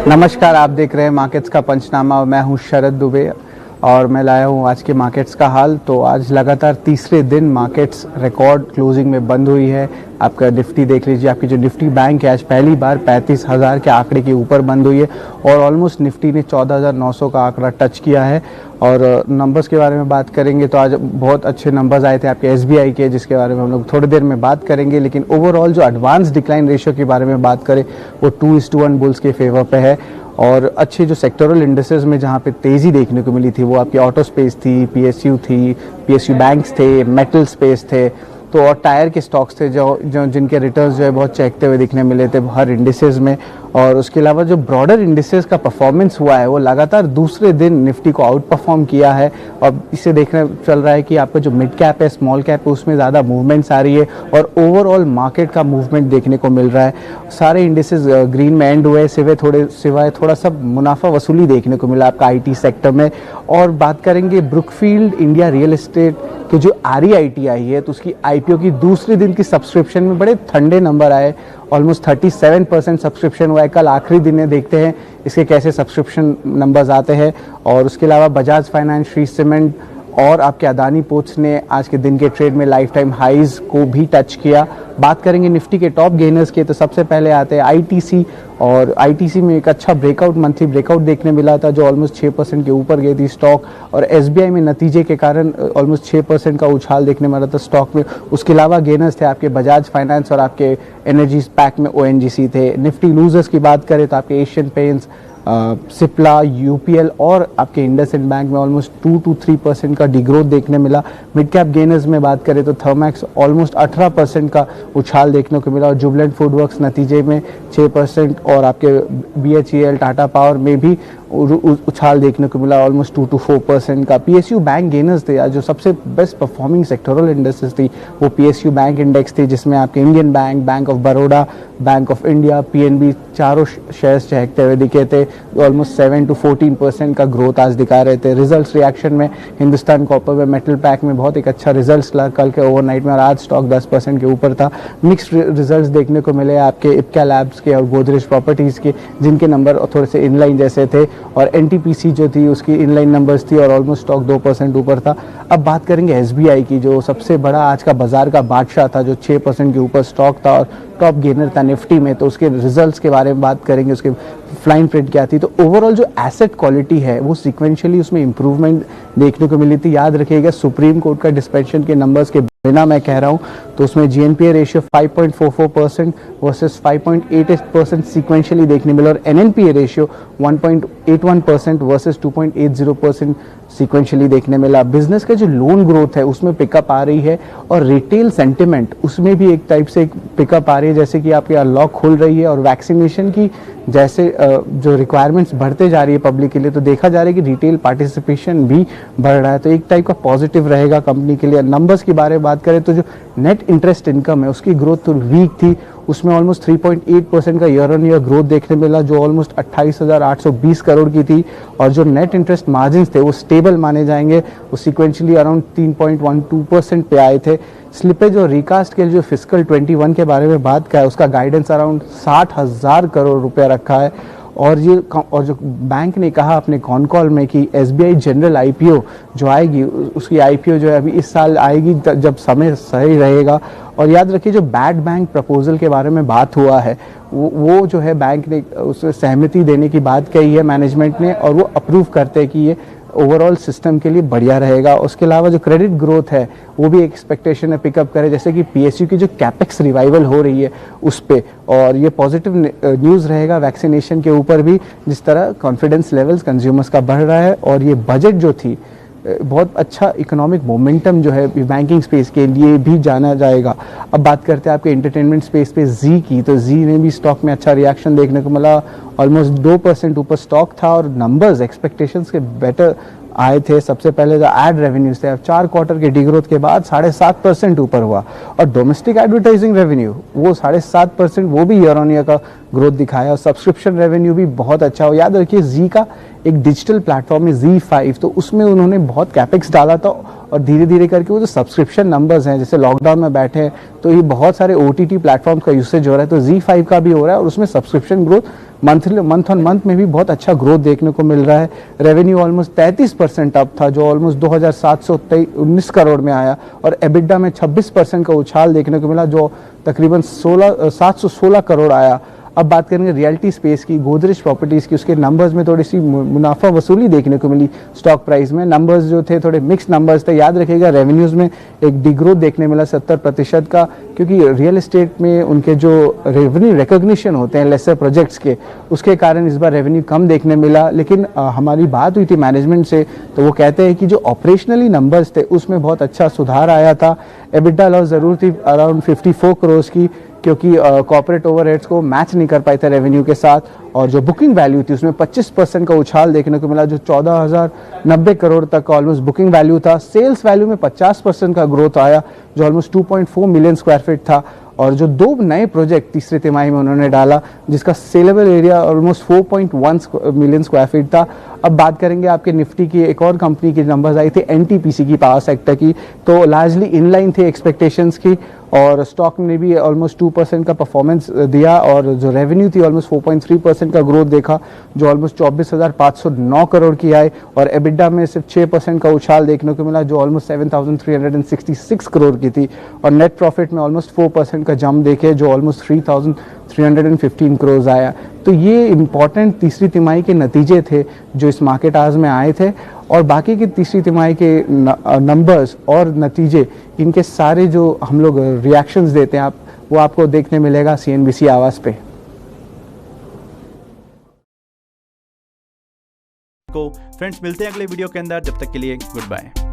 नमस्कार, आप देख रहे हैं मार्केट्स का पंचनामा। मैं हूं शरद दुबे और मैं लाया हूं आज के मार्केट्स का हाल। तो आज लगातार तीसरे दिन मार्केट्स रिकॉर्ड क्लोजिंग में बंद हुई है। आपका निफ्टी देख लीजिए, आपकी जो निफ्टी बैंक है आज पहली बार 35,000 के आंकड़े के ऊपर बंद हुई है और ऑलमोस्ट निफ्टी ने 14,900 का आंकड़ा टच किया है। और नंबर्स के बारे में बात करेंगे तो आज बहुत अच्छे नंबर्स आए थे आपके एसबीआई के, जिसके बारे में हम लोग थोड़ी देर में बात करेंगे। लेकिन ओवरऑल जो एडवांस डिक्लाइन रेशियो के बारे में बात करें वो 2:1 बुल्स के फेवर पे है। और अच्छे जो सेक्टोरल इंडेसेस में जहाँ पे तेज़ी देखने को मिली थी वो आपकी ऑटो स्पेस थी, पीएसयू बैंक्स थे, मेटल स्पेस थे, तो और टायर के स्टॉक्स थे जो जिनके रिटर्न्स जो है बहुत चहकते हुए दिखने मिले थे हर इंडिसेस में। और उसके अलावा जो ब्रॉडर इंडिसेस का परफॉर्मेंस हुआ है वो लगातार दूसरे दिन निफ्टी को आउट परफॉर्म किया है। और इसे देखने चल रहा है कि आपका जो मिड कैप है, स्मॉल कैप है, उसमें ज़्यादा मूवमेंट्स आ रही है और ओवरऑल मार्केट का मूवमेंट देखने को मिल रहा है। सारे इंडिसेस ग्रीन में एंड हुए सिवाय थोड़ा सा मुनाफा वसूली देखने को मिला आपका आईटी सेक्टर में। और बात करेंगे ब्रुकफील्ड इंडिया रियल एस्टेट की जो REIT है तो उसकी IPO की दूसरे दिन की सब्सक्रिप्शन में बड़े ठंडे नंबर आए। ऑलमोस्ट 37% सब्सक्रिप्शन हुआ है। कल आखिरी दिन है, देखते हैं इसके कैसे सब्सक्रिप्शन नंबर्स आते हैं। और उसके अलावा बजाज फाइनेंस, श्री सीमेंट और आपके अदानी पोर्ट्स ने आज के दिन के ट्रेड में लाइफ टाइम हाइज को भी टच किया। बात करेंगे निफ्टी के टॉप गेनर्स के तो सबसे पहले आते हैं ITC। और ITC में एक अच्छा मंथली ब्रेकआउट देखने मिला था जो ऑलमोस्ट 6% के ऊपर गई थी स्टॉक। और SBI में नतीजे के कारण ऑलमोस्ट 6% का उछाल देखने मिला था स्टॉक में। उसके अलावा गेनर्स थे आपके बजाज फाइनेंस और आपके एनर्जी पैक में ONGC थे। निफ्टी लूजर्स की बात करें तो आपके एशियन पेंट्स, सिप्ला, UPL और आपके इंडसइंड बैंक में ऑलमोस्ट 2 to 3% का डिग्रोथ देखने मिला। मिड कैप गेनर्स में बात करें तो थर्मैक्स ऑलमोस्ट 18% का उछाल देखने को मिला और जुबलेंट फूडवर्क्स नतीजे में 6% और आपके BHEL, टाटा पावर में भी उछाल देखने को मिला ऑलमोस्ट 2 to 4% का। PSU बैंक गेनर्स थे आज, जो सबसे बेस्ट परफॉर्मिंग सेक्टोरल इंडेक्सेस थी वो PSU बैंक इंडेक्स थी, जिसमें आपके Indian bank, bank of Baroda, bank of India, PNB चारों शेयर्स चहकते हुए दिखे थे। ऑलमोस्ट 7 to 14% का ग्रोथ आज दिखा रहे थे। रिजल्ट्स रिएक्शन में हिंदुस्तान कॉपर में, मेटल पैक में बहुत एक अच्छा रिजल्ट्स ला कल के ओवरनाइट में और आज स्टॉक 10% के ऊपर था। मिक्स्ड रिजल्ट्स देखने को मिले आपके इप्का लैब्स के और गोदरेज प्रॉपर्टीज़ के, जिनके नंबर थोड़े से इनलाइन जैसे थे। और NTPC जो थी उसकी इनलाइन नंबर्स थी और ऑलमोस्ट स्टॉक 2% ऊपर था। अब बात करेंगे SBI की, जो सबसे बड़ा आज का बाजार का बादशाह था, जो 6% के ऊपर स्टॉक था और टॉप गेनर था निफ्टी में। तो उसके रिजल्ट्स के बारे में बात करेंगे, उसके फ्लाइंग प्रिंट क्या थी। तो ओवरऑल जो एसेट क्वालिटी है वो सिक्वेंशियली उसमें इंप्रूवमेंट देखने को मिली थी। याद रखिएगा सुप्रीम कोर्ट का डिस्पेंशन के नंबर्स के बिना मैं कह रहा हूँ तो उसमें GNPA रेशियो 5.44% वर्सेस 5.88% सीक्वेंशियली देखने मिला और NNPA रेशियो 1.81% वर्सेस 2.80% सीक्वेंशियली देखने मिला। बिजनेस का जो लोन ग्रोथ है उसमें पिकअप आ रही है और रिटेल सेंटिमेंट उसमें भी एक टाइप से एक पिकअप आ रही है, जैसे कि आपकी अनलॉक खुल रही है और वैक्सीनेशन की जैसे जो रिक्वायरमेंट्स बढ़ते जा रही है पब्लिक के लिए, तो देखा जा रहा है कि रिटेल पार्टिसिपेशन भी बढ़ रहा है। तो एक टाइप का पॉजिटिव रहेगा कंपनी के लिए। नंबर्स के बारे में बात करें तो जो नेट इंटरेस्ट इनकम है उसकी ग्रोथ तो वीक थी, उसमें ऑलमोस्ट 3.8% का ईयर ऑन ईयर ग्रोथ देखने मिला, जो ऑलमोस्ट 28,820 करोड़ की थी। और जो नेट इंटरेस्ट मार्जिन्स थे वो स्टेबल माने जाएंगे, वो सिक्वेंशियली अराउंड 3.12% पे आए थे। स्लिपेज और रिकास्ट के जो फिस्कल 21 के बारे में बात किया है उसका गाइडेंस अराउंड 60,000 करोड़ रुपया रखा है। और जो बैंक ने कहा अपने कॉन कॉल में कि SBI जनरल IPO जो आएगी उसकी IPO जो है अभी इस साल आएगी जब समय सही रहेगा। और याद रखिए जो बैड बैंक प्रपोजल के बारे में बात हुआ है वो जो है बैंक ने उसमें सहमति देने की बात कही है मैनेजमेंट ने, और वो अप्रूव करते हैं कि ये ओवरऑल सिस्टम के लिए बढ़िया रहेगा। उसके अलावा जो क्रेडिट ग्रोथ है वो भी एक्सपेक्टेशन है पिकअप करे, जैसे कि PSU की जो कैपेक्स रिवाइवल हो रही है उस पे, और ये पॉजिटिव न्यूज़ रहेगा वैक्सीनेशन के ऊपर भी, जिस तरह कॉन्फिडेंस लेवल्स कंज्यूमर्स का बढ़ रहा है। और ये बजट जो थी बहुत अच्छा इकोनॉमिक मोमेंटम जो है बैंकिंग स्पेस के लिए भी जाना जाएगा। अब बात करते हैं आपके एंटरटेनमेंट स्पेस पे जी की, तो जी ने भी स्टॉक में अच्छा रिएक्शन देखने को मिला, ऑलमोस्ट 2% ऊपर स्टॉक था और नंबर्स एक्सपेक्टेशंस के बेटर आए थे। सबसे पहले जो एड रेवेन्यूज थे 4 क्वार्टर के डिग्रोथ के बाद 7.5% ऊपर हुआ और डोमेस्टिक एडवर्टाइजिंग रेवेन्यू वो 7.5% वो भी ईयर ऑन ईयर का ग्रोथ दिखाया और सब्सक्रिप्शन रेवेन्यू भी बहुत अच्छा हो। याद रखिए जी का एक डिजिटल प्लेटफॉर्म है ZEE5, तो उसमें उन्होंने बहुत कैपेक्स डाला था और धीरे धीरे करके वो जो सब्सक्रिप्शन नंबर्स हैं, जैसे लॉकडाउन में बैठे हैं तो ये बहुत सारे OTT प्लेटफॉर्म्स का यूसेज हो रहा है, तो ZEE5 का भी हो रहा है और उसमें subscription growth month on month में भी बहुत अच्छा ग्रोथ देखने को मिल रहा है। रेवेन्यू ऑलमोस्ट 33% अप था, जो ऑलमोस्ट 2719 करोड़ में आया, और एबिडा में 26% का उछाल देखने को मिला, जो तकरीबन 716 करोड़ आया। अब बात करेंगे रियल्टी स्पेस की, गोदरेज प्रॉपर्टीज़ की, उसके नंबर्स में थोड़ी सी मुनाफा वसूली देखने को मिली। स्टॉक प्राइस में नंबर्स जो थे थोड़े मिक्स नंबर्स थे। याद रखिएगा रेवेन्यूज़ में एक डिग्रोथ देखने मिला 70% का, क्योंकि रियल एस्टेट में उनके जो रेवेन्यू रिकॉग्निशन होते हैं लेसर प्रोजेक्ट्स के, उसके कारण इस बार रेवेन्यू कम देखने मिला। लेकिन हमारी बात हुई थी मैनेजमेंट से, तो वो कहते हैं कि जो ऑपरेशनली नंबर्स थे उसमें बहुत अच्छा सुधार आया था। एबिडा लॉस ज़रूर थी अराउंड 54 करोड़ की, क्योंकि कॉर्पोरेट ओवरहेड्स को मैच नहीं कर पाए थे रेवेन्यू के साथ, और जो बुकिंग वैल्यू थी उसमें 25% का उछाल देखने को मिला, जो 14,090 करोड़ तक का ऑलमोस्ट बुकिंग वैल्यू था। सेल्स वैल्यू में 50% का ग्रोथ आया, जो ऑलमोस्ट 2.4 मिलियन स्क्वायर फीट था, और जो 2 नए प्रोजेक्ट तीसरे तिमाही में उन्होंने डाला, जिसका saleable area almost 4.1 million square feet था। अब बात करेंगे आपके निफ्टी की, एक और कंपनी की नंबर्स आई थी एनटीपीसी की, पावर सेक्टर की, तो लार्जली इनलाइन थे एक्सपेक्टेशंस की, और स्टॉक ने भी ऑलमोस्ट 2% का परफॉर्मेंस दिया, और जो रेवेन्यू थी ऑलमोस्ट 4.3% का ग्रोथ देखा, जो ऑलमोस्ट 24,509 करोड़ की आए, और एबिडा में सिर्फ 6% का उछाल देखने को मिला, जो ऑलमोस्ट 7,366 करोड़ की थी, और नेट प्रॉफिट में ऑलमोस्ट 4% का जंप देखे, जो ऑलमोस्ट 3,315 करोड़ आया। तो ये इंपॉर्टेंट तीसरी तिमाही के नतीजे थे जो इस मार्केट आज में आए थे, और बाकी की तीसरी तिमाही के नंबर्स और नतीजे, इनके सारे जो हम लोग रिएक्शंस देते हैं वो आपको देखने मिलेगा सीएनबीसी आवाज़ पे। फ्रेंड्स मिलते हैं अगले वीडियो के अंदर, जब तक के लिए गुड बाय।